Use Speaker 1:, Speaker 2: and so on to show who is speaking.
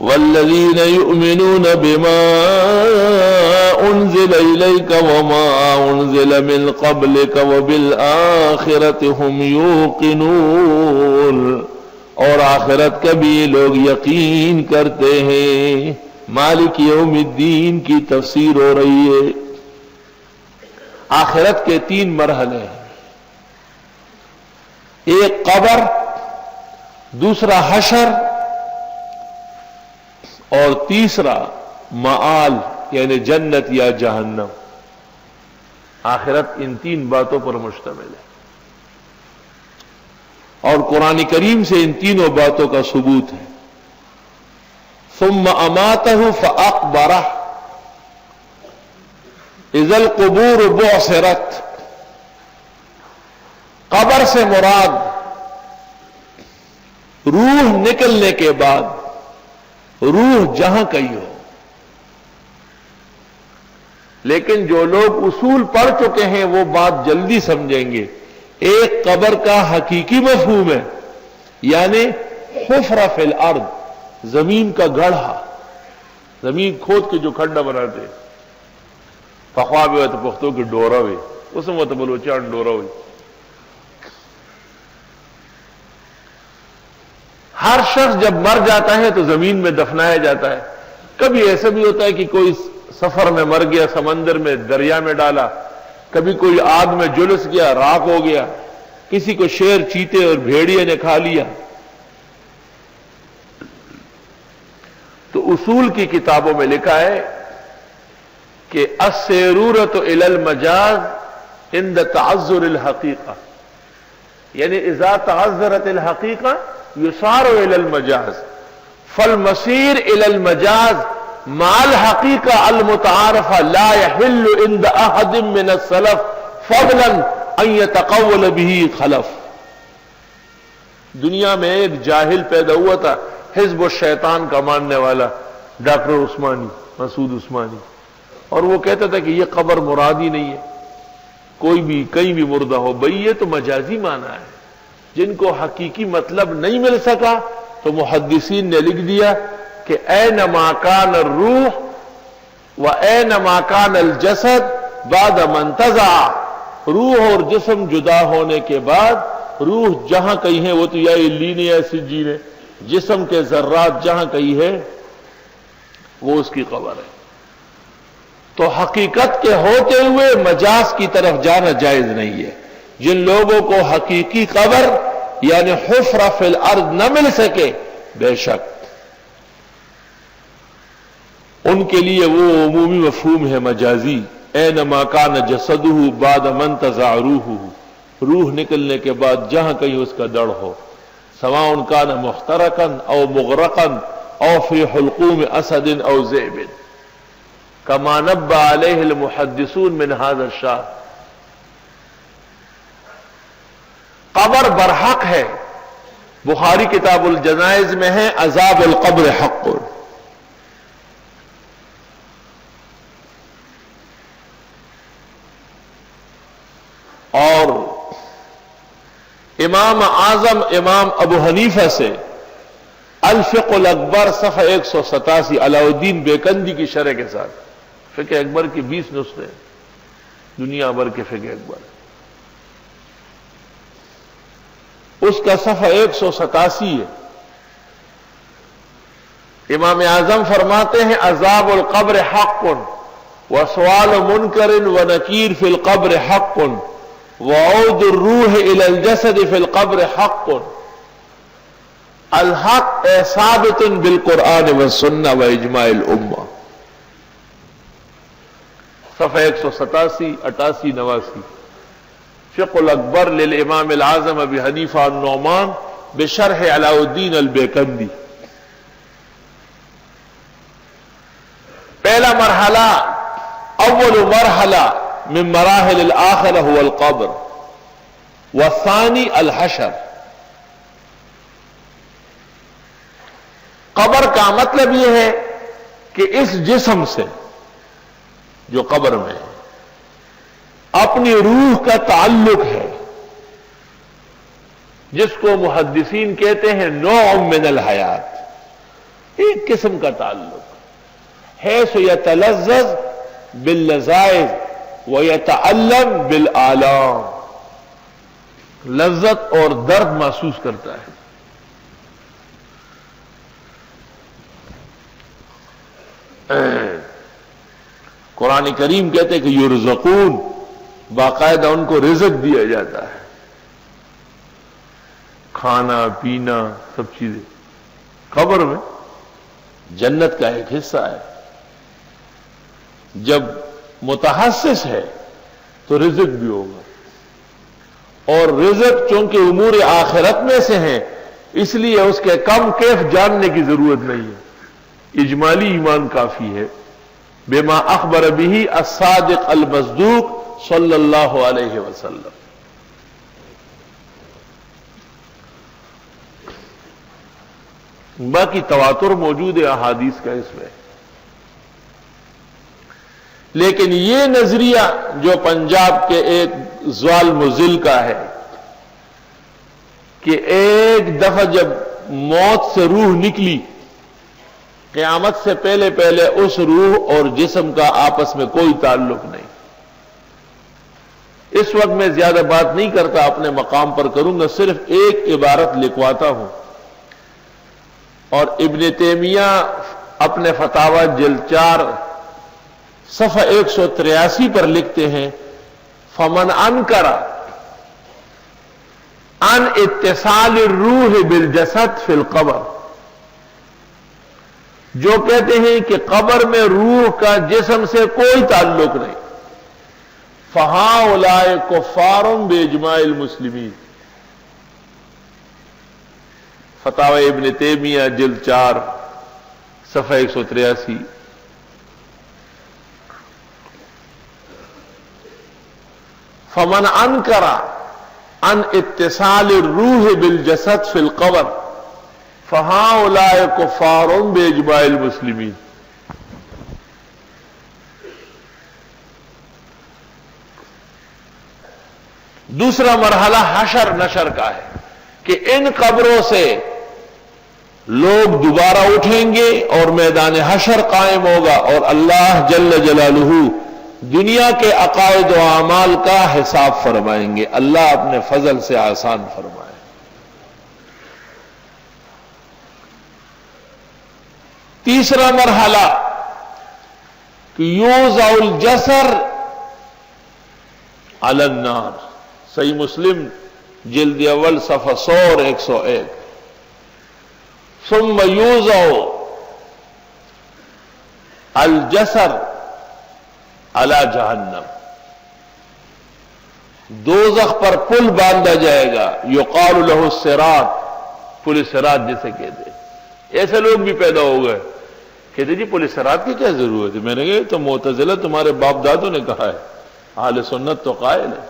Speaker 1: والذین یؤمنون بما انزل الیک وما انزل من قبلک وبالآخرۃ هم یوقنون، اور آخرت کا بھی یہ لوگ یقین کرتے ہیں۔ مالک یوم الدین کی تفسیر ہو رہی ہے۔ آخرت کے 3 مرحلے ہیں، ایک قبر، دوسرا حشر، اور تیسرا معال یعنی جنت یا جہنم۔ آخرت ان 3 باتوں پر مشتمل ہے، اور قرآن کریم سے ان تینوں باتوں کا ثبوت ہے۔ ثم اماتہ فاقبرہ اذا القبور بعثرت، قبر سے مراد روح نکلنے کے بعد، روح جہاں کہیں ہو۔ لیکن جو لوگ اصول پڑھ چکے ہیں وہ بات جلدی سمجھیں گے۔ ایک قبر کا حقیقی مفہوم ہے، یعنی حفرہ فی الارض، زمین کا گڑھا، زمین کھود کے جو کھڈا بناتے ہیں، فخواب ہوئے تو پختوں کی ڈورا ہوئی، اس میں تو بلوچان ڈورا ہوئی۔ ہر شخص جب مر جاتا ہے تو زمین میں دفنایا جاتا ہے۔ کبھی ایسا بھی ہوتا ہے کہ کوئی سفر میں مر گیا، سمندر میں، دریا میں ڈالا، کبھی کوئی آگ میں جلس گیا، راکھ ہو گیا، کسی کو شیر، چیتے اور بھیڑیے نے کھا لیا۔ تو اصول کی کتابوں میں لکھا ہے کہ السیرورۃ الی المجاز عند تعذر الحقیقہ، یعنی اذا تعذرت الحقیقہ یصار الی المجاز، فالمسیر الی المجاز مع الحقیقہ المتعارفہ لا يحل عند احد من السلف فضلا ان يتقول به خلف۔ دنیا میں ایک جاہل پیدا ہوا تھا، حزب الشیطان کا ماننے والا، ڈاکٹر عثمانی، مسعود عثمانی، اور وہ کہتا تھا کہ یہ قبر مراد ہی نہیں ہے، کوئی بھی کہیں بھی مردہ ہو۔ بھئی یہ تو مجازی معنی ہے، جن کو حقیقی مطلب نہیں مل سکا تو محدثین نے لکھ دیا کہ اینما کان الروح و اینما کان الجسد بعد ما انتزع، روح اور جسم جدا ہونے کے بعد روح جہاں کہیں ہے، وہ تو یا علیین یا سجین ہے، جسم کے ذرات جہاں کہیں ہے وہ اس کی قبر ہے۔ تو حقیقت کے ہوتے ہوئے مجاز کی طرف جانا جائز نہیں ہے۔ جن لوگوں کو حقیقی قبر یعنی حفرہ فی الارض نہ مل سکے، بے شک ان کے لیے وہ عمومی مفہوم ہے مجازی، اینما کان جسدہ بعد ما انتزع روحہ، روح نکلنے کے بعد جہاں کہیں اس کا دڑ ہو، سواء کان محترقا او مغرقا او فی حلقوم اسد او ذئب، کما نبہ علیہ المحدثون من ھذا الشأن۔ قبر برحق ہے، بخاری کتاب الجنائز میں ہے عذاب القبر حق۔ اور امام اعظم امام ابو حنیفہ سے الفقہ الاکبر صفحہ 187 علاؤالدین بیکندی کی شرح کے ساتھ، فقہ اکبر کی 20 نسخے دنیا بھر کے فقہ اکبر، اس کا صفحہ 187 ہے۔ امام اعظم فرماتے ہیں عذاب القبر حق وسؤال منکر ونکیر فی القبر حق وعود الروح الى الجسد فی القبر حق، الحق ثابت بالقرآن والسنہ واجماع الامہ۔ صفحہ 187، 88، 89، فقہ الاکبر للامام العظم ابی حنیفہ النعمان بشرح علاؤالدین البیکندی۔ پہلا مرحلہ، اول مرحلہ من مراحل الآخرہ هو القبر، والثانی الحشر۔ قبر کا مطلب یہ ہے کہ اس جسم سے جو قبر میں ہے اپنی روح کا تعلق ہے، جس کو محدثین کہتے ہیں نوع من الحیات، ایک قسم کا تعلق ہے، سو یتلذذ باللذائذ ویتعلم بالآلام، لذت اور درد محسوس کرتا ہے۔ قرآن کریم کہتے ہیں کہ یرزقون، باقاعدہ ان کو رزق دیا جاتا ہے، کھانا پینا سب چیزیں۔ قبر میں جنت کا ایک حصہ ہے، جب متحسس ہے تو رزق بھی ہوگا، اور رزق چونکہ امور آخرت میں سے ہیں اس لیے اس کے کم کیف جاننے کی ضرورت نہیں ہے، اجمالی ایمان کافی ہے۔ بما اخبر به الصادق المصدوق صلی اللہ علیہ وسلم۔ باقی تواتر موجود ہے احادیث کا اس میں، لیکن یہ نظریہ جو پنجاب کے ایک زوال مزل کا ہے کہ ایک دفعہ جب موت سے روح نکلی، قیامت سے پہلے پہلے اس روح اور جسم کا آپس میں کوئی تعلق نہیں۔ اس وقت میں زیادہ بات نہیں کرتا، اپنے مقام پر کروں گا، صرف ایک عبارت لکھواتا ہوں، اور ابن تیمیہ اپنے فتاوی جلد 4 صفحہ 183 پر لکھتے ہیں، فمن انکر عن اتصال الروح بالجسد فی القبر، جو کہتے ہیں کہ قبر میں روح کا جسم سے کوئی تعلق نہیں، فہؤلاء کفار باجماع المسلمین، فتاوی ابن تیمیہ جلد 4 صفحہ 183۔ فمن انکر عن اتصال الروح بالجسد فی القبر فہؤلاء کفار باجماع المسلمین۔ دوسرا مرحلہ حشر نشر کا ہے کہ ان قبروں سے لوگ دوبارہ اٹھیں گے اور میدان حشر قائم ہوگا، اور اللہ جل جلالہ دنیا کے عقائد و اعمال کا حساب فرمائیں گے۔ اللہ اپنے فضل سے آسان فرمائے۔ تیسرا مرحلہ کہ یوضع الجسر علی النار، صحیح مسلم جلد اول صفحہ 100 اور 101۔ ثم یوضع الجسر علی جہنم، دوزخ پر پل باندھا جائے گا، یقال لہ الصراط، پل صراط جسے کہتے ہیں۔ ایسے لوگ بھی پیدا ہو گئے، کہتے جی پل صراط کی کیا ضرورت ہے؟ میں نے کہا تو معتزلہ تمہارے باپ دادوں نے کہا ہے، اہل سنت تو قائل ہے۔